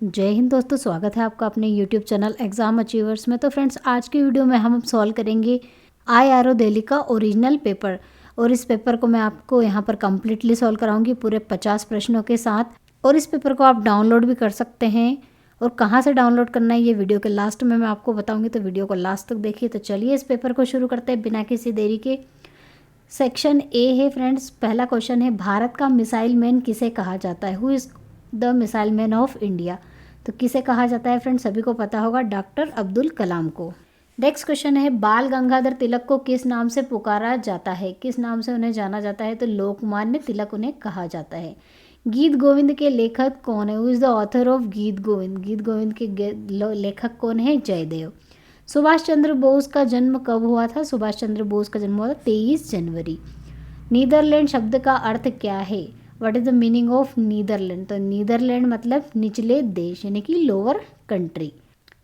जय हिंद दोस्तों, स्वागत है आपका अपने YouTube चैनल एग्ज़ाम अचीवर्स में। तो फ्रेंड्स, आज की वीडियो में हम सॉल्व करेंगे IRO दिल्ली का ओरिजिनल पेपर। और इस पेपर को मैं आपको यहाँ पर कम्प्लीटली सॉल्व कराऊंगी पूरे 50 प्रश्नों के साथ। और इस पेपर को आप डाउनलोड भी कर सकते हैं। और कहाँ से डाउनलोड करना है ये वीडियो के लास्ट में मैं आपको बताऊँगी, तो वीडियो को लास्ट तक देखिए। तो चलिए इस पेपर को शुरू करते हैं बिना किसी देरी के। सेक्शन ए है फ्रेंड्स। पहला क्वेश्चन है, भारत का मिसाइल मैन किसे कहा जाता है? Who is the missile man of India? तो किसे कहा जाता है फ्रेंड्स? सभी को पता होगा, डॉक्टर अब्दुल कलाम को। नेक्स्ट क्वेश्चन है, बाल गंगाधर तिलक को किस नाम से पुकारा जाता है? किस नाम से उन्हें जाना जाता है? तो लोकमान्य तिलक उन्हें कहा जाता है। गीत गोविंद के लेखक कौन है? Who is the author of गीत गोविंद? गीत गोविंद के लेखक कौन है? जयदेव। सुभाष चंद्र बोस का जन्म कब हुआ था? सुभाष चंद्र बोस का जन्म हुआ था 23 जनवरी। नीदरलैंड शब्द का अर्थ क्या है? What is the meaning of Netherland? तो नीदरलैंड मतलब निचले देश, यानी कि लोअर कंट्री।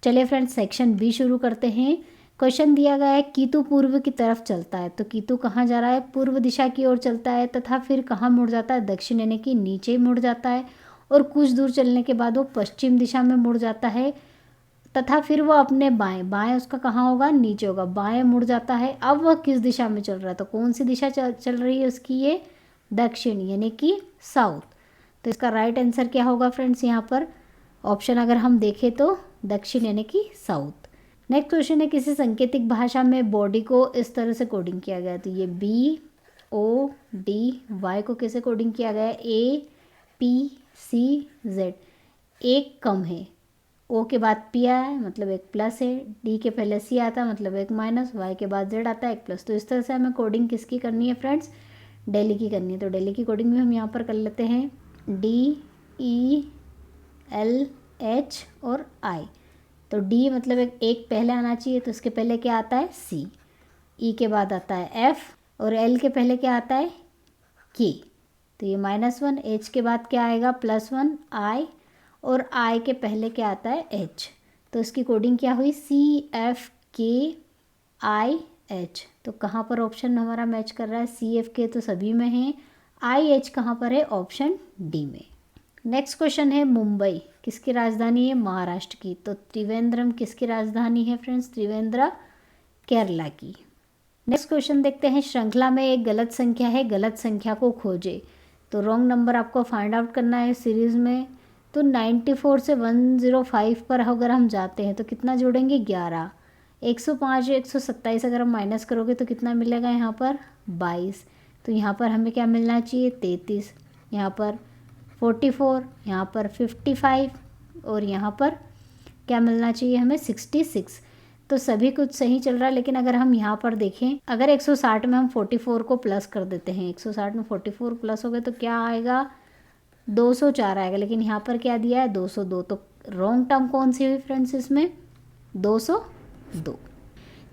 चलिए फ्रेंड्स, सेक्शन बी शुरू करते हैं। क्वेश्चन दिया गया है, कीतु पूर्व की तरफ चलता है। तो कीतु कहाँ जा रहा है? पूर्व दिशा की ओर चलता है, तथा फिर कहाँ मुड़ जाता है? दक्षिण, यानी कि नीचे मुड़ जाता है। और कुछ दूर चलने के बाद वो पश्चिम दिशा में मुड़ जाता है, तथा फिर वो अपने बाएं, बाएं उसका कहाँ होगा? नीचे होगा, बाएं मुड़ जाता है। अब वह किस दिशा में चल रहा है? तो कौन सी दिशा चल रही है उसकी? ये दक्षिण, यानी कि साउथ। तो इसका राइट आंसर क्या होगा फ्रेंड्स? यहाँ पर ऑप्शन अगर हम देखें तो दक्षिण, यानी कि साउथ। नेक्स्ट क्वेश्चन है, किसी सांकेतिक भाषा में बॉडी को इस तरह से कोडिंग किया गया। तो ये BODY को कैसे कोडिंग किया गया है? APCZ। एक कम है, O के बाद P आया है मतलब एक प्लस है, D के पहले C आता है मतलब एक माइनस, Y के बाद Z आता है एक प्लस। तो इस तरह से हमें कोडिंग किसकी करनी है फ्रेंड्स? दिल्ली की करनी है। तो दिल्ली की कोडिंग भी हम यहाँ पर कर लेते हैं, DELH और I। तो D मतलब एक पहले आना चाहिए, तो उसके पहले क्या आता है? C। E के बाद आता है F, और L के पहले क्या आता है? K। तो ये -1। H के बाद क्या आएगा? +1 I, और I के पहले क्या आता है? H। तो इसकी कोडिंग क्या हुई? CFKIH। तो कहाँ पर ऑप्शन हमारा मैच कर रहा है? CFK तो सभी में है, IH कहाँ पर है? ऑप्शन डी में। नेक्स्ट क्वेश्चन है, मुंबई किसकी राजधानी है? महाराष्ट्र की। तो त्रिवेंद्रम किसकी राजधानी है फ्रेंड्स? त्रिवेंद्र केरला की। नेक्स्ट क्वेश्चन देखते हैं, श्रृंखला में एक गलत संख्या है, गलत संख्या को खोजे। तो रॉन्ग नंबर आपको फाइंड आउट करना है सीरीज़ में। तो 94 से 105 पर अगर हम जाते हैं तो कितना जोड़ेंगे? 11। 105 127 अगर हम माइनस करोगे तो कितना मिलेगा यहाँ पर? 22। तो यहाँ पर हमें क्या मिलना चाहिए? 33। यहाँ पर 44, यहाँ पर 55, और यहाँ पर क्या मिलना चाहिए हमें? 66। तो सभी कुछ सही चल रहा है, लेकिन अगर हम यहाँ पर देखें, अगर 160 में हम 44 को प्लस कर देते हैं, 160 में 44 प्लस हो गए तो क्या आएगा? 204 आएगा। लेकिन यहाँ पर क्या दिया है? 202। तो रॉन्ग टर्म कौन सी हुई फ्रेंड्स इसमें? 202।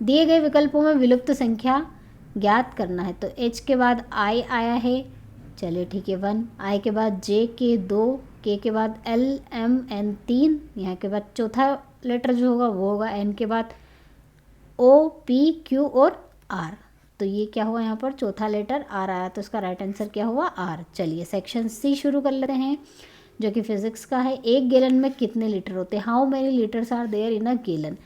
दिए गए विकल्पों में विलुप्त संख्या ज्ञात करना है। तो H के बाद I आया है, चलिए ठीक है 1। I के बाद J के 2, K के बाद L M N 3, यहाँ के बाद चौथा लेटर जो होगा वो होगा N के बाद O P Q और R। तो ये क्या हुआ? यहाँ पर चौथा लेटर R आया, तो इसका राइट आंसर क्या हुआ? R। चलिए सेक्शन C शुरू कर लेते हैं, जो कि फिजिक्स का है। एक गैलन में कितने लीटर होते हैं? How many litres are there in a gallon?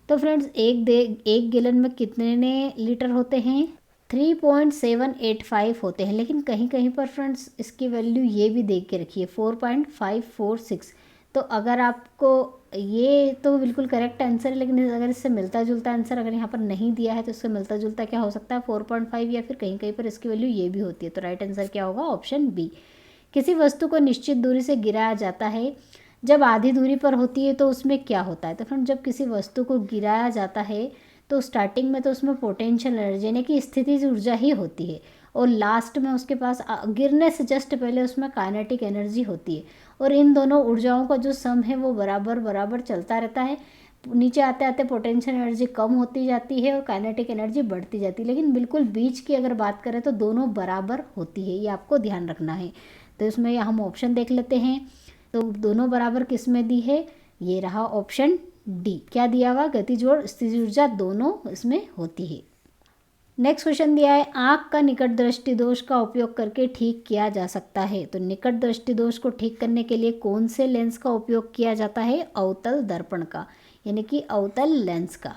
तो फ्रेंड्स, एक गैलन में कितने लीटर होते हैं? 3.785 होते हैं। लेकिन कहीं कहीं पर फ्रेंड्स इसकी वैल्यू ये भी देख के रखिए, 4.546। तो अगर आपको ये तो बिल्कुल करेक्ट आंसर है, लेकिन अगर इससे मिलता जुलता आंसर अगर यहाँ पर नहीं दिया है तो इससे मिलता जुलता क्या हो सकता है? 4.5, या फिर कहीं कहीं पर इसकी वैल्यू ये भी होती है। तो राइट आंसर क्या होगा? Option B. किसी वस्तु को निश्चित दूरी से गिराया जाता है, जब आधी दूरी पर होती है तो उसमें क्या होता है? तो फ्रेंड, जब किसी वस्तु को गिराया जाता है तो स्टार्टिंग में तो उसमें पोटेंशियल एनर्जी यानी कि स्थितिज ऊर्जा ही होती है, और लास्ट में उसके पास गिरने से जस्ट पहले उसमें काइनेटिक एनर्जी होती है। और इन दोनों ऊर्जाओं का जो सम है वो बराबर बराबर चलता रहता है। नीचे आते आते पोटेंशियल एनर्जी कम होती जाती है और काइनेटिक एनर्जी बढ़ती जाती है, लेकिन बिल्कुल बीच की अगर बात करें तो दोनों बराबर होती है, ये आपको ध्यान रखना है। तो इसमें हम ऑप्शन देख लेते हैं। तो दोनों बराबर किस में दी है? ये रहा ऑप्शन डी। क्या दिया हुआ? गतिज और स्थितिज ऊर्जा दोनों इसमें होती है। नेक्स्ट क्वेश्चन दिया है, आँख का निकट दृष्टि दोष का उपयोग करके ठीक किया जा सकता है। तो निकट दृष्टि दोष को ठीक करने के लिए कौन से लेंस का उपयोग किया जाता है? अवतल दर्पण का, यानी कि अवतल लेंस का।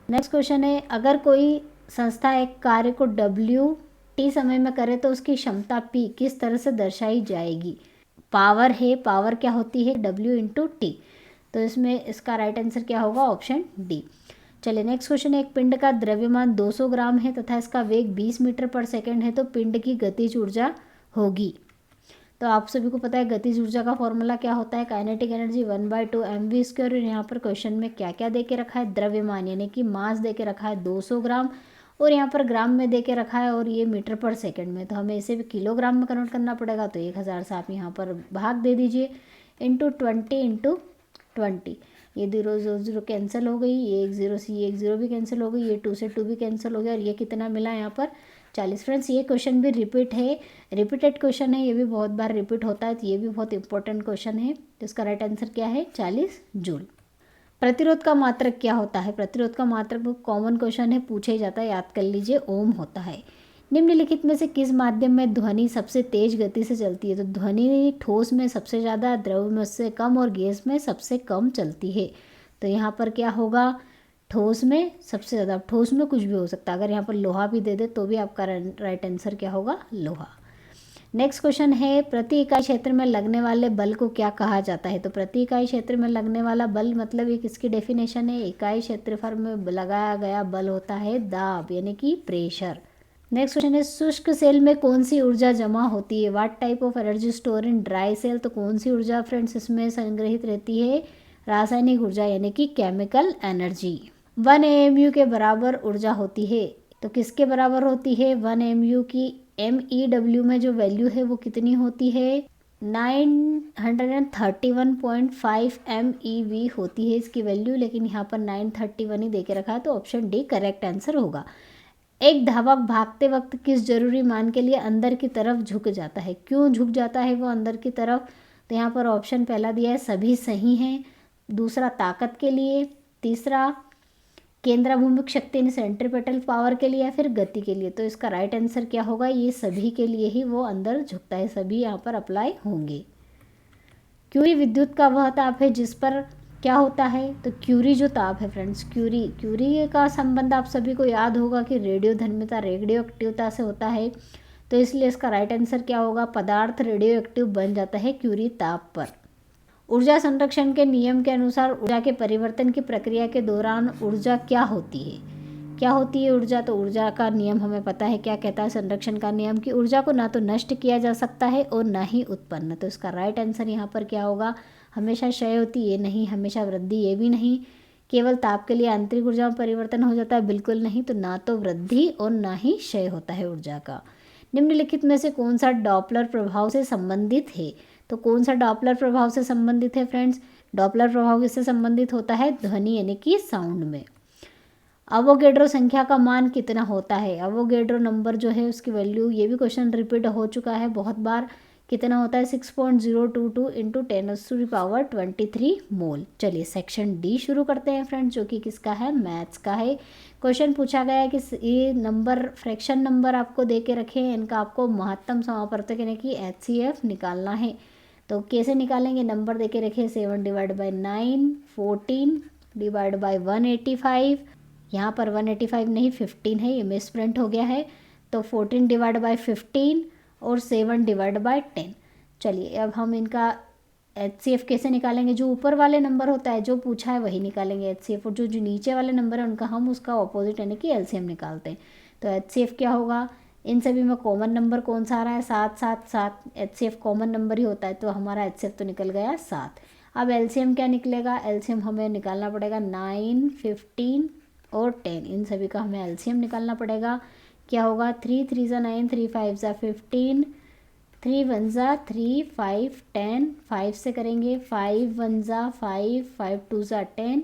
नेक्स्ट क्वेश्चन है, अगर कोई संस्था एक कार्य को WT समय में करे तो उसकी क्षमता P किस तरह से दर्शाई जाएगी? पावर है, पावर क्या होती है? W/T। तो इसमें इसका राइट आंसर क्या होगा? Option D. चलिए नेक्स्ट क्वेश्चन है, एक पिंड का द्रव्यमान 200 ग्राम है तथा इसका वेग 20 मीटर पर सेकंड है, तो पिंड की गतिज ऊर्जा होगी। तो आप सभी को पता है गतिज ऊर्जा का फॉर्मूला क्या होता है? Kinetic energy 1/2 mv²। और यहाँ पर क्वेश्चन में क्या क्या दे के रखा है? द्रव्यमान यानी कि मास दे के रखा है 200 ग्राम, और यहाँ पर ग्राम में दे के रखा है, और ये मीटर पर सेकंड में। तो हमें इसे भी किलोग्राम में कन्वर्ट करना पड़ेगा। तो 1000 से आप यहाँ पर भाग दे दीजिए, इंटू 20 ये 0 कैंसिल हो गई, ये 1 0 से ये 1 0 भी कैंसिल हो गई, ये 2 से 2 भी कैंसिल हो गया, और ये कितना मिला यहाँ पर? 40। फ्रेंड्स ये क्वेश्चन भी रिपीट है, रिपीटेड क्वेश्चन है, ये भी बहुत बार रिपीट होता है, तो ये भी बहुत इंपॉर्टेंट क्वेश्चन है। तो इसका राइट आंसर क्या है? 40 जूल। प्रतिरोध का मात्रक क्या होता है? प्रतिरोध का मात्रक बहुत कॉमन क्वेश्चन है, पूछा ही जाता है, याद कर लीजिए, ओम होता है। निम्नलिखित में से किस माध्यम में ध्वनि सबसे तेज गति से चलती है? तो ध्वनि ठोस में सबसे ज़्यादा, द्रव में उससे कम, और गैस में सबसे कम चलती है। तो यहाँ पर क्या होगा? ठोस में सबसे ज़्यादा। ठोस में कुछ भी हो सकता है, अगर यहाँ पर लोहा भी दे दे तो भी आपका राइट आंसर क्या होगा? लोहा। नेक्स्ट क्वेश्चन है, प्रति इकाई क्षेत्र में लगने वाले बल को क्या कहा जाता है? तो प्रति इकाई क्षेत्र में लगने वाला बल मतलब ये किसकी डेफिनेशन है? इकाई क्षेत्रफल में लगाया गया बल होता है दाब, यानी कि प्रेशर। नेक्स्ट क्वेश्चन है, शुष्क सेल में कौन सी ऊर्जा जमा होती है? What type of energy store in dry cell? तो कौन सी ऊर्जा फ्रेंड्स इसमें संग्रहित रहती है? रासायनिक ऊर्जा, यानी कि केमिकल एनर्जी। 1 AMU के बराबर ऊर्जा होती है, तो किसके बराबर होती है? 1 AMU की MEW में जो वैल्यू है वो कितनी होती है? 931.5 MeV होती है इसकी वैल्यू, लेकिन यहाँ पर 931 ही दे के रखा है, तो ऑप्शन डी करेक्ट आंसर होगा। एक धावक भागते वक्त किस जरूरी मान के लिए अंदर की तरफ झुक जाता है? क्यों झुक जाता है वो अंदर की तरफ? तो यहाँ पर ऑप्शन पहला दिया है सभी सही हैं, दूसरा ताकत के लिए, तीसरा केंद्राभूमिक शक्ति यानी सेंट्रीपेटल पावर के लिए, या फिर गति के लिए। तो इसका राइट आंसर क्या होगा? ये सभी के लिए ही वो अंदर झुकता है, सभी यहाँ पर अप्लाई होंगे। क्यूरी विद्युत का वह ताप है जिस पर क्या होता है? तो क्यूरी जो ताप है फ्रेंड्स, क्यूरी का संबंध आप सभी को याद होगा कि रेडियोधर्मिता, रेडियो एक्टिवता से होता है। तो इसलिए इसका राइट आंसर क्या होगा? पदार्थ रेडियो एक्टिव बन जाता है क्यूरी ताप पर। ऊर्जा संरक्षण के नियम के अनुसार ऊर्जा के परिवर्तन की प्रक्रिया के दौरान ऊर्जा क्या होती है? क्या होती है ऊर्जा? तो ऊर्जा का नियम हमें पता है, क्या कहता है संरक्षण का नियम, कि ऊर्जा को ना तो नष्ट किया जा सकता है और ना ही उत्पन्न। तो इसका राइट आंसर यहाँ पर क्या होगा? हमेशा क्षय होती, ये नहीं, हमेशा वृद्धि, ये भी नहीं, केवल ताप के लिए आंतरिक ऊर्जा में परिवर्तन हो जाता है, बिल्कुल नहीं। तो ना तो वृद्धि और ना ही क्षय होता है ऊर्जा का। निम्नलिखित में से कौन सा डॉपलर प्रभाव से संबंधित है? तो कौन सा डॉपलर प्रभाव से संबंधित है फ्रेंड्स? डॉपलर प्रभाव किससे संबंधित होता है? ध्वनि यानी कि साउंड में। अवोगेड्रो संख्या का मान कितना होता है? अवोगेड्रो नंबर जो है उसकी वैल्यू, ये भी क्वेश्चन रिपीट हो चुका है बहुत बार, कितना होता है? 6.022 इंटू 10⁻23 मोल। चलिए सेक्शन डी शुरू करते हैं फ्रेंड्स, जो कि किसका है? मैथ्स का है। क्वेश्चन पूछा गया है कि ये नंबर, फ्रैक्शन नंबर आपको दे के रखे हैं, इनका आपको महत्तम समापवर्तक यानी कि HCF निकालना है। तो कैसे निकालेंगे? नंबर दे के रखे 7/9, 14 डिवाइड बाई 185, यहाँ पर 185 नहीं 15 है, ये मिसप्रिंट हो गया है। तो 14 डिवाइड बाई 15 और 7 डिवाइड बाई 10। चलिए अब हम इनका HCF कैसे निकालेंगे? जो ऊपर वाले नंबर होता है जो पूछा है वही निकालेंगे HCF, और जो नीचे वाले नंबर है उनका हम उसका ऑपोजिट यानी कि LCM निकालते हैं। तो HCF क्या होगा? इन सभी में कॉमन नंबर कौन सा आ रहा है? 7 7 7, HCF कॉमन नंबर ही होता है, तो हमारा HCF तो निकल गया 7। अब LCM क्या निकलेगा? LCM हमें निकालना पड़ेगा 9, 15 और 10, इन सभी का हमें LCM निकालना पड़ेगा। क्या होगा? 3 3 ज़ा 9, 3 5 ज़ा 15, 3 1 ज़ा 3, 5 10, 5 से करेंगे 5 1 ज़ा 5, 5 2 ज़ा 10,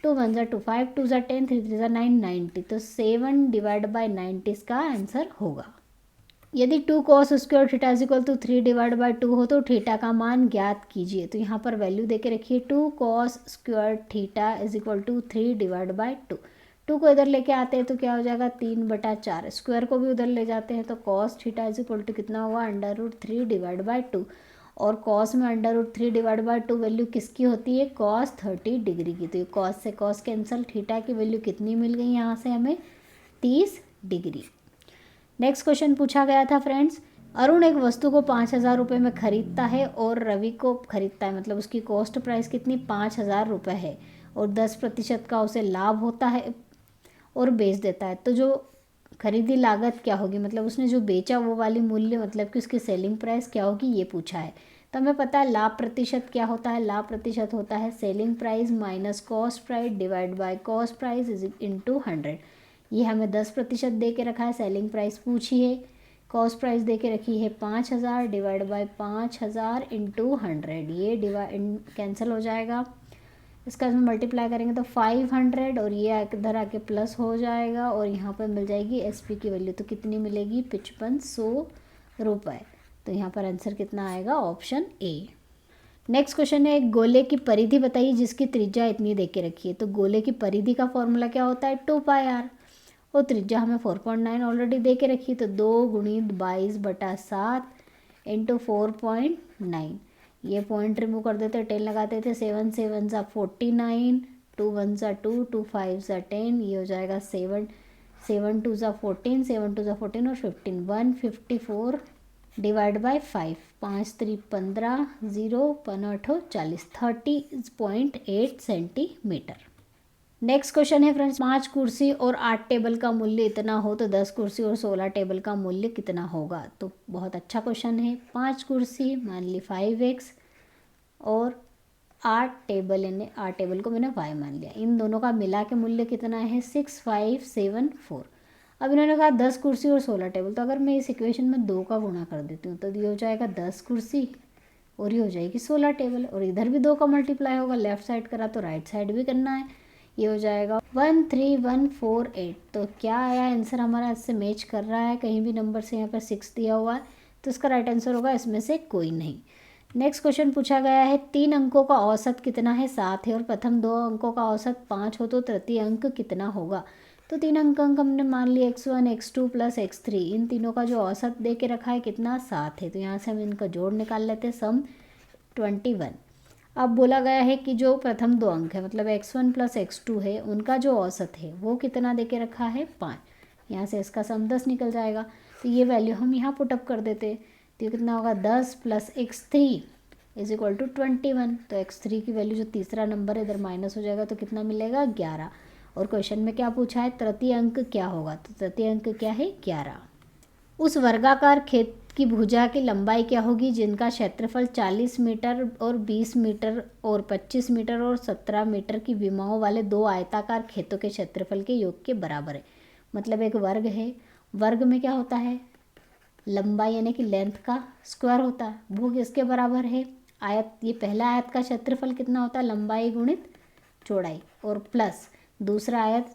2 1 ज़ा 2, 5 2 ज़ा 10, 3 3 ज़ा 9, 90। तो 7 डिवाइड बाई 90 इसका आंसर होगा। यदि 2 cos square theta is equal to 3 divide by 2 हो तो थीटा का मान ज्ञात कीजिए। तो यहाँ पर वैल्यू देके रखिए 2 cos square theta is equal to 3 divide by 2। 2 को इधर लेके आते हैं तो क्या हो जाएगा 3/4। स्क्वायर को भी उधर ले जाते हैं तो cos theta is equal to कितना हुआ √3 डिवाइड बाई 2। और कॉस में √3 डिवाइड बाई 2 वैल्यू किसकी होती है कॉस 30 डिग्री की। तो ये कॉस से कॉस कैंसिल, थीटा की वैल्यू कितनी मिल गई यहाँ से हमें 30 डिग्री। नेक्स्ट क्वेश्चन पूछा गया था फ्रेंड्स, अरुण एक वस्तु को 5,000 रुपये में खरीदता है और रवि को खरीदता है, मतलब उसकी कॉस्ट प्राइस कितनी 5,000 रुपये है और 10% का उसे लाभ होता है और बेच देता है। तो जो खरीदी लागत क्या होगी, मतलब उसने जो बेचा वो वाली मूल्य, मतलब कि उसकी सेलिंग प्राइस क्या होगी ये पूछा है। तो हमें पता है लाभ प्रतिशत क्या होता है, लाभ प्रतिशत होता है selling price minus cost price divide by cost price is into 100। ये हमें 10% दे के रखा है, सेलिंग प्राइस पूछी है, कॉस्ट प्राइस दे के रखी है 5,000 डिवाइड बाय 5,000 इंटू 100। ये कैंसिल हो जाएगा, इसका इसमें मल्टीप्लाई करेंगे तो 500 और ये इधर आके प्लस हो जाएगा और यहाँ पर मिल जाएगी एसपी की वैल्यू, तो कितनी मिलेगी 5500 रुपये। तो यहाँ पर आंसर कितना आएगा ऑप्शन ए। नेक्स्ट क्वेश्चन है, एक गोले की परिधि बताइए जिसकी त्रिज्या इतनी दे के रखी है। तो गोले की परिधि का फॉर्मूला क्या होता है 2πr और त्रिज्या हमें 4.9 ऑलरेडी दे के रखी, तो 2 × 22/7 इंटू 4.9। ये पॉइंट रिमूव कर देते, 10 लगाते थे, 7 7 ज़ा 49, 2 1 ज़ा 2, 2 5 ज़ा 10, ये हो जाएगा 7 7 2 ज़ा 14, 7 2 ज़ा 14 और 15 154 divide by 5, 5 3 15 0 5 8 40 30.8 centimetre. Next question है फ्रेंड्स, 5 कुर्सी और 8 टेबल का मूल्य इतना हो तो 10 कुर्सी और 16 टेबल का मूल्य कितना होगा। तो बहुत अच्छा क्वेश्चन है। 5 कुर्सी मान ली 5x और 8 टेबल, यानी 8 टेबल को मैंने y मान लिया, इन दोनों का मिला के मूल्य कितना है 6574। अब इन्होंने कहा 10 कुर्सी और 16 टेबल, तो अगर मैं इस इक्वेशन में 2 का गुणा कर देती हूँ तो ये हो जाएगा 10 कुर्सी और ये हो जाएगी 16 टेबल, और इधर भी 2 का मल्टीप्लाई होगा, लेफ्ट साइड करा तो राइट साइड भी करना है, ये हो जाएगा 13148। तो क्या आया आंसर हमारा, इससे मैच कर रहा है, कहीं भी नंबर से यहाँ पर 6 दिया हुआ है, तो इसका राइट आंसर होगा इसमें से कोई नहीं। नेक्स्ट क्वेश्चन पूछा गया है, 3 अंकों का औसत कितना है 7 है और प्रथम 2 अंकों का औसत 5 हो तो तृतीय अंक कितना होगा। तो 3 अंक हमने मान लिया x1 x2 प्लस x3, इन तीनों का जो औसत दे के रखा है कितना 7 है, तो यहाँ से हम इनका जोड़ निकाल लेते हैं, सम 21। अब बोला गया है कि जो प्रथम 2 अंक है मतलब x1 प्लस x2 है, उनका जो औसत है वो कितना दे के रखा है 5, यहाँ से इसका सम 10 निकल जाएगा, तो ये वैल्यू हम यहाँ पुटअप कर देते, तो ये कितना होगा 10 plus x3 is equal to 21। तो x3 की वैल्यू जो तीसरा नंबर है इधर माइनस हो जाएगा, तो कितना मिलेगा 11। और क्वेश्चन में क्या पूछा है तृतीय अंक क्या होगा, तो तृतीय अंक क्या है 11। उस वर्गाकार खेत की भुजा की लंबाई क्या होगी जिनका क्षेत्रफल 40 मीटर और 20 मीटर और 25 मीटर और 17 मीटर की विमाओं वाले 2 आयताकार खेतों के क्षेत्रफल के योग के बराबर है। मतलब एक वर्ग है, वर्ग में क्या होता है लंबाई यानी कि लेंथ का स्क्वायर होता है, वो किसके बराबर है आयत। ये पहला आयत का क्षेत्रफल कितना होता है लंबाई गुणित चौड़ाई, और प्लस दूसरा आयत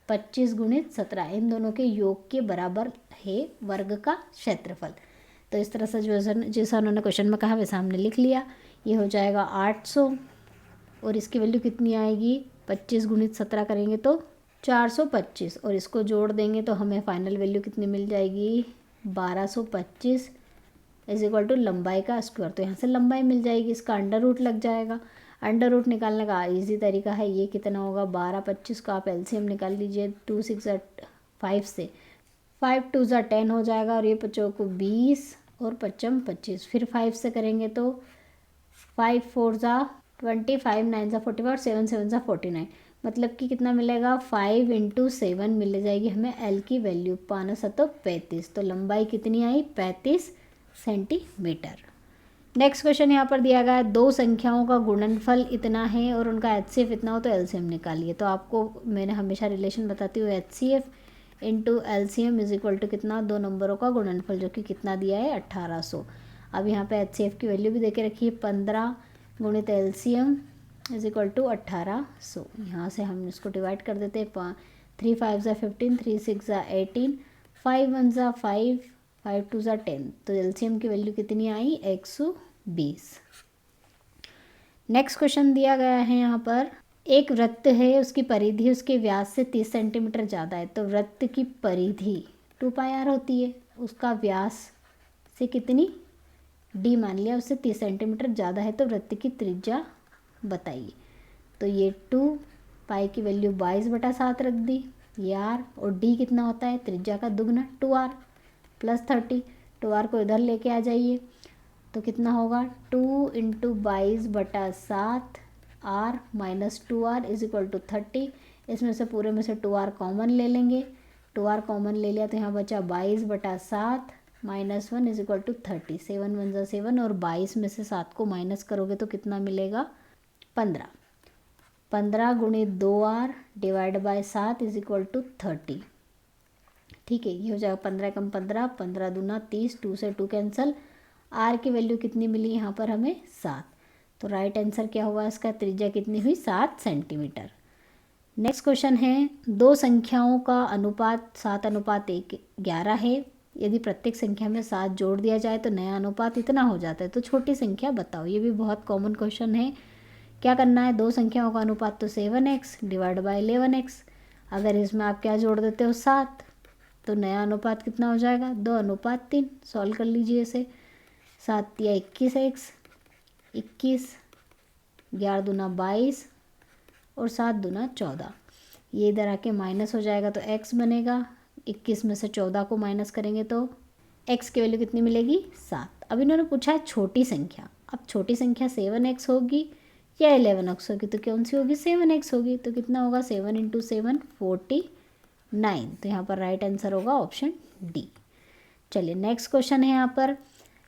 25 गुणित 17, इन दोनों के योग के बराबर है वर्ग का क्षेत्रफल। तो इस तरह से जैसा उन्होंने क्वेश्चन में कहा वैसा हमने लिख लिया। ये हो जाएगा 800 और इसकी वैल्यू कितनी आएगी 25 गुणित 17 करेंगे तो 425, और इसको जोड़ देंगे तो हमें फाइनल वैल्यू कितनी मिल जाएगी 1225 इज इक्वल टू लंबाई का स्क्वायर। तो यहाँ से लंबाई मिल जाएगी, इसका अंडर रूट लग जाएगा। अंडर रूट निकालने का इजी तरीका है, ये कितना होगा 12 25 का आप एलसीएम निकाल लीजिए, 2 6 5 से 5 2 10 हो जाएगा, और ये बच्चों को 20 और 55 25, फिर 5 से करेंगे तो 5 4 25 9 45 और 7 7 49, मतलब कि कितना मिलेगा 5 × 7 मिल जाएगी हमें एल की वैल्यू 535। तो लंबाई कितनी आई 35 सेंटीमीटर। नेक्स्ट क्वेश्चन यहाँ पर दिया गया है, 2 संख्याओं का गुणनफल इतना है और उनका एचसीएफ इतना हो तो एलसीएम निकालिए। तो आपको मैंने हमेशा रिलेशन बताती हूँ HCF into LCM is equal to कितना 2 नंबरों का गुणनफल, जो कि कितना दिया है 1800। अब यहाँ पे एचसीएफ की वैल्यू भी दे के रखी है 15 गुणित एलसीएम इज इक्वल टू 1800। यहाँ से हम इसको डिवाइड कर देते हैं, 3 5 15, 3 6 18, 5 1 5, 5 2 10, तो एलसीएम की वैल्यू कितनी आई 120। नेक्स्ट क्वेश्चन दिया गया है यहाँ पर, एक वृत्त है, उसकी परिधि उसके व्यास से 30 सेंटीमीटर ज़्यादा है, तो वृत्त की परिधि 2πr होती है, उसका व्यास से कितनी d मान लिया, उससे 30 सेंटीमीटर ज़्यादा है, तो वृत्त की त्रिज्या बताइए। तो ये 2 पाई की वैल्यू 22/7 रख दी, ये r, और d कितना होता है त्रिज्या का दुगना 2r + 30, 2r को इधर लेके आ जाइए तो कितना होगा 2 × 22/7 r - 2r = 30। इसमें से पूरे में से 2r कॉमन ले लेंगे, 2r कॉमन ले लिया तो यहाँ बचा 22/7 - 1 = 30, 7 × 1 = 7, और 22 में से 7 को माइनस करोगे तो कितना मिलेगा 15, 15 × 2r / 7 = 30। ठीक है, ये हो जाएगा 15 कम 15, 15 दूना 30, 2 से 2 कैंसिल, r की वैल्यू कितनी मिली यहाँ पर हमें 7। तो राइट आंसर क्या हुआ इसका, त्रिज्या कितनी हुई 7 सेंटीमीटर। नेक्स्ट क्वेश्चन है, दो संख्याओं का अनुपात 7:1 है। यदि प्रत्येक संख्या में 7 जोड़ दिया जाए तो नया अनुपात इतना हो जाता है, तो छोटी संख्या बताओ। ये भी बहुत कॉमन क्वेश्चन है। क्या करना है, दो संख्याओं का अनुपात तो 7x / 11x, अगर इसमें आप क्या जोड़ देते हो 7, तो नया अनुपात कितना हो जाएगा 2:3। सॉल्व कर लीजिए इसे, 7 या 21x, 21, 11 दूना 22 और 7 दूना 14। ये इधर आके माइनस हो जाएगा तो x बनेगा, 21 में से 14 को माइनस करेंगे तो x की वैल्यू कितनी मिलेगी 7। अब इन्होंने पूछा है छोटी संख्या। अब छोटी संख्या 7x होगी या 11x होगी, तो कौन सी होगी 7x होगी। तो कितना होगा 7 × 7 49। तो यहाँ पर राइट आंसर होगा ऑप्शन डी। चलिए नेक्स्ट क्वेश्चन है यहाँ पर,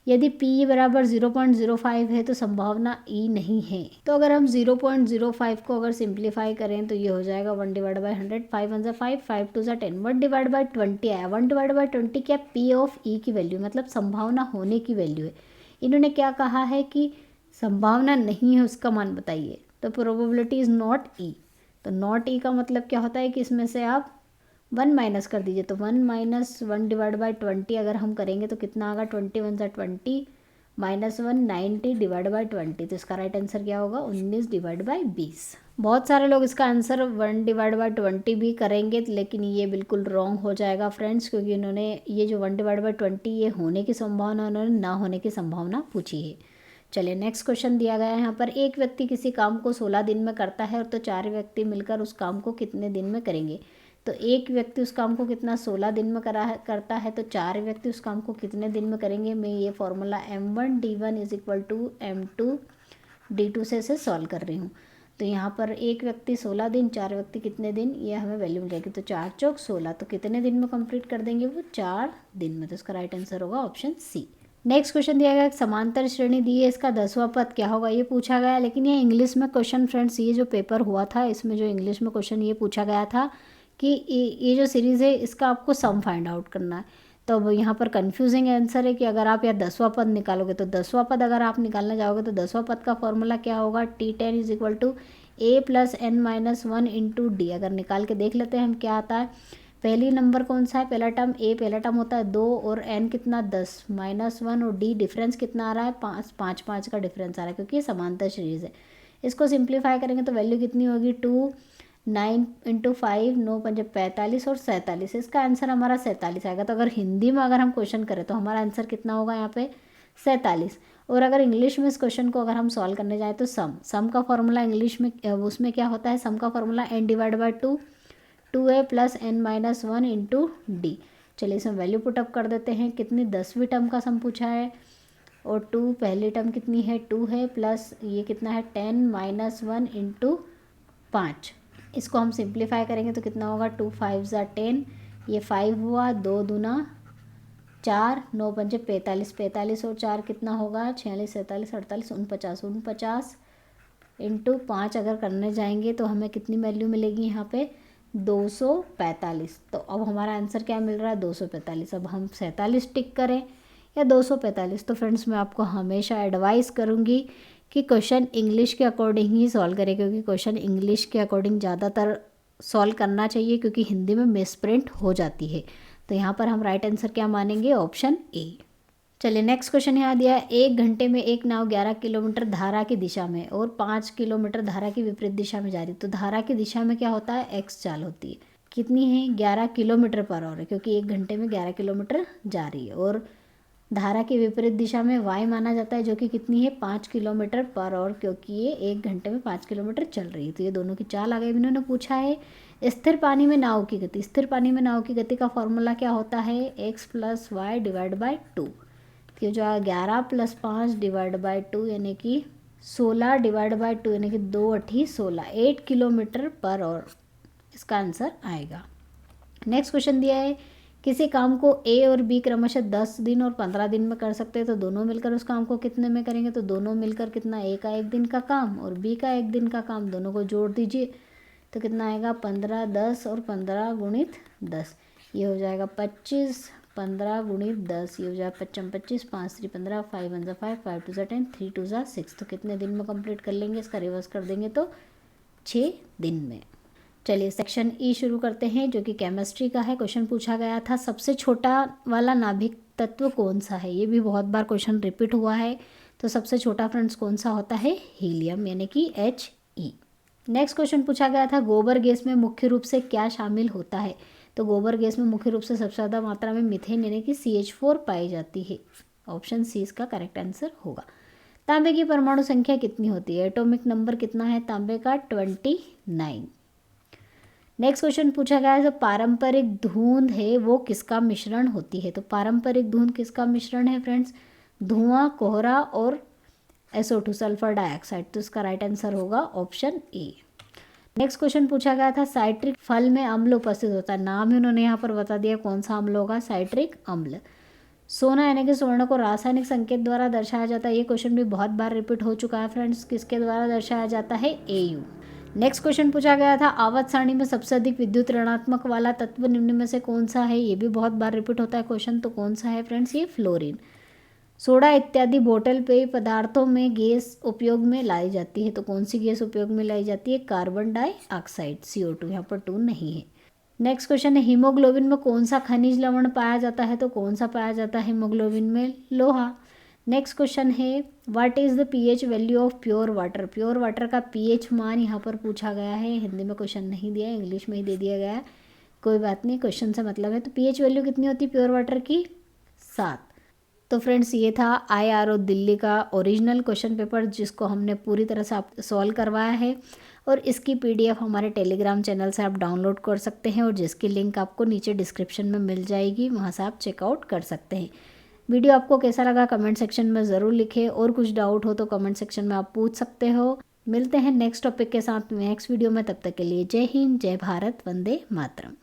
यदि p = 0.05 है तो संभावना e नहीं है। तो अगर हम 0.05 को अगर सिंप्लीफाई करें तो ये हो जाएगा 1/100, 5 × 5, 5 × 10, 1/20 आया। 1/20 क्या, p ऑफ e की वैल्यू, मतलब संभावना होने की वैल्यू है। इन्होंने क्या कहा है कि संभावना नहीं है उसका मान बताइए, तो प्रोबेबिलिटी इज़ नॉट e। तो नॉट e का मतलब क्या होता है कि इसमें से आप 1 माइनस कर दीजिए, तो 1 - 1/20 अगर हम करेंगे तो कितना आएगा 21 × 20 -1 90/20। तो इसका राइट आंसर क्या होगा 19/20। बहुत सारे लोग इसका आंसर 1/20 भी करेंगे, लेकिन ये बिल्कुल रॉन्ग हो जाएगा फ्रेंड्स, क्योंकि इन्होंने ये जो 1/20 ये होने की संभावना, उन्होंने ना होने की संभावना पूछी है। चलिए नेक्स्ट क्वेश्चन दिया गया है यहाँ पर, एक व्यक्ति किसी काम को 16 दिन में करता है और तो 4 व्यक्ति मिलकर उस काम को कितने दिन में करेंगे। तो एक व्यक्ति उस काम को कितना 16 दिन में करता है, तो 4 व्यक्ति उस काम को कितने दिन में करेंगे। मैं ये फॉर्मूला m1d1 = m2 d2 से सॉल्व कर रही हूँ। तो यहाँ पर एक व्यक्ति 16 दिन, 4 व्यक्ति कितने दिन, ये हमें वैल्यू मिलेगी। तो 4 चौक 16, तो कितने दिन में कंप्लीट कर देंगे वो 4 दिन में। तो इसका राइट आंसर होगा ऑप्शन सी। नेक्स्ट क्वेश्चन दिया गया, समांतर श्रेणी दी है, इसका 10वां पद क्या होगा, ये पूछा गया। लेकिन ये इंग्लिश में क्वेश्चन फ्रेंड्स, ये जो पेपर हुआ था इसमें जो इंग्लिश में क्वेश्चन ये पूछा गया था कि ये जो सीरीज़ है इसका आपको सम फाइंड आउट करना है। तो अब यहाँ पर कंफ्यूजिंग आंसर है कि अगर आप यहाँ 10वां पद निकालोगे, तो 10वां पद अगर आप निकालने जाओगे तो 10वां पद का फॉर्मूला क्या होगा, T10 = a + n - 1 × d। अगर निकाल के देख लेते हैं हम क्या आता है। पहली नंबर कौन सा है, पहला टर्म a, पहला टर्म होता है 2 और n कितना 10 -1, और d डिफरेंस कितना आ रहा है 5 का डिफरेंस आ रहा है, क्योंकि ये समांतर सीरीज़ है। इसको सिंप्लीफाई करेंगे तो वैल्यू कितनी होगी 2, 9 × 5, 9 × 5 45 और 47। इसका आंसर हमारा 47 आएगा। तो अगर हिंदी में अगर हम क्वेश्चन करें तो हमारा आंसर कितना होगा यहाँ पे 47। और अगर इंग्लिश में इस क्वेश्चन को अगर हम सॉल्व करने जाए तो सम का फॉर्मूला इंग्लिश में उसमें क्या होता है, सम का formula n/2 2a + n - 1 × d। चलिए इसमें वैल्यू पुटअप कर देते हैं। कितनी 10वीं टर्म का सम पूछा है, और 2 पहली टर्म कितनी है 2 है, प्लस ये कितना है 10 - 1 × 5। इसको हम सिंप्लीफाई करेंगे तो कितना होगा 2 × 5 = 10, ये 5 हुआ, 2 दूना 4, 9 × 5 45, 45 और 4 कितना होगा 46, 47, 48, 49, 49 × 5 अगर करने जाएंगे तो हमें कितनी वैल्यू मिलेगी यहाँ पे 245। तो अब हमारा आंसर क्या मिल रहा है 245। अब हम 47 टिक करें या 245। तो फ्रेंड्स मैं आपको हमेशा एडवाइस करूँगी कि क्वेश्चन इंग्लिश के अकॉर्डिंग ही सॉल्व करें, क्योंकि क्वेश्चन इंग्लिश के अकॉर्डिंग ज़्यादातर सॉल्व करना चाहिए, क्योंकि हिंदी में मिसप्रिंट हो जाती है। तो यहाँ पर हम राइट आंसर क्या मानेंगे ऑप्शन ए। चलिए नेक्स्ट क्वेश्चन यहाँ दिया है, 1 घंटे में एक नाव 11 किलोमीटर धारा की दिशा में और 5 किलोमीटर धारा की विपरीत दिशा में जा रही है। तो धारा की दिशा में क्या होता है, एक्स चाल होती है। कितनी है, 11 किलोमीटर पर आवर है, क्योंकि 1 घंटे में 11 किलोमीटर जा रही है। और धारा की विपरीत दिशा में वाई माना जाता है, जो कि कितनी है, 5 किलोमीटर पर आवर, क्योंकि ये 1 घंटे में 5 किलोमीटर चल रही है। तो ये दोनों की चाल आ गई। इन्होंने पूछा है स्थिर पानी में नाव की गति। स्थिर पानी में नाव की गति का फॉर्मूला क्या होता है, x plus y divide by 2। तो जो 11 + 5 डिवाइड बाई 2 यानी कि 16 डिवाइड बाई 2 यानी कि 2 8 16, 8 किलोमीटर पर आवर इसका आंसर आएगा। नेक्स्ट क्वेश्चन दिया है, किसी काम को ए और बी क्रमशः 10 दिन और 15 दिन में कर सकते हैं, तो दोनों मिलकर उस काम को कितने में करेंगे। तो दोनों मिलकर कितना, ए का 1 दिन का काम और बी का 1 दिन का काम, दोनों को जोड़ दीजिए तो कितना आएगा, 15 10 और 15 गुणित 10, ये हो जाएगा 25, 15 गुणित 10 ये हो जाएगा 25 25, 5 3 15, 5 1 5, 5 2 10, 3 2 6। तो कितने दिन में कंप्लीट कर लेंगे, इसका रिवर्स कर देंगे तो 6 दिन में। चलिए सेक्शन ई शुरू करते हैं, जो कि केमिस्ट्री का है। क्वेश्चन पूछा गया था, सबसे छोटा वाला नाभिक तत्व कौन सा है। ये भी बहुत बार क्वेश्चन रिपीट हुआ है। तो सबसे छोटा फ्रेंड्स कौन सा होता है, हीलियम यानी कि He। नेक्स्ट क्वेश्चन पूछा गया था, गोबर गैस में मुख्य रूप से क्या शामिल होता है। तो गोबर गैस में मुख्य रूप से सबसे ज़्यादा मात्रा में मीथेन यानी कि CH4 पाई जाती है। ऑप्शन सी इसका करेक्ट आंसर होगा। तांबे की परमाणु संख्या कितनी होती है, एटॉमिक नंबर कितना है तांबे का, 29। नेक्स्ट क्वेश्चन पूछा गया है, जो पारंपरिक धुंध है वो किसका मिश्रण होती है। तो पारंपरिक धुंध किसका मिश्रण है फ्रेंड्स, धुआं, कोहरा और SO2 सल्फर डाइऑक्साइड। तो इसका राइट आंसर होगा ऑप्शन ए। नेक्स्ट क्वेश्चन पूछा गया था, साइट्रिक फल में अम्ल उपस्थित होता है। नाम ही उन्होंने यहाँ पर बता दिया कौन सा अम्ल होगा, साइट्रिक अम्ल। सोना यानी कि स्वर्ण को रासायनिक संकेत द्वारा दर्शाया जाता है। ये क्वेश्चन भी बहुत बार रिपीट हो चुका है फ्रेंड्स, किसके द्वारा दर्शाया जाता है, AU। नेक्स्ट क्वेश्चन पूछा गया था, आवर्त सारणी में सबसे अधिक विद्युत ऋणात्मक वाला तत्व निम्न में से कौन सा है। ये भी बहुत बार रिपीट होता है क्वेश्चन, तो कौन सा है फ्रेंड्स, ये फ्लोरीन। सोडा इत्यादि बोतल पेय पदार्थों में गैस उपयोग में लाई जाती है। तो कौन सी गैस उपयोग में लाई जाती है, कार्बन डाइऑक्साइड CO2, यहाँ पर 2 नहीं है। नेक्स्ट क्वेश्चन है, हीमोग्लोबिन में कौन सा खनिज लवण पाया जाता है। तो कौन सा पाया जाता है हीमोग्लोबिन में, लोहा। नेक्स्ट क्वेश्चन है, what is the pH value of pure water. Pure water का pH मान यहाँ पर पूछा गया है। हिंदी में क्वेश्चन नहीं दिया है, इंग्लिश में ही दे दिया गया है, कोई बात नहीं, क्वेश्चन से मतलब है। तो pH वैल्यू कितनी होती है प्योर वाटर की, 7। तो फ्रेंड्स ये था IRO दिल्ली का ओरिजिनल क्वेश्चन पेपर, जिसको हमने पूरी तरह से आप सॉल्व करवाया है। और इसकी PDF हमारे टेलीग्राम चैनल से आप डाउनलोड कर सकते हैं, और जिसकी लिंक आपको नीचे डिस्क्रिप्शन में मिल जाएगी, वहाँ से आप चेकआउट कर सकते हैं। वीडियो आपको कैसा लगा कमेंट सेक्शन में ज़रूर लिखें, और कुछ डाउट हो तो कमेंट सेक्शन में आप पूछ सकते हो। मिलते हैं नेक्स्ट टॉपिक के साथ नेक्स्ट वीडियो में, तब तक के लिए जय हिंद, जय भारत, वंदे मातरम।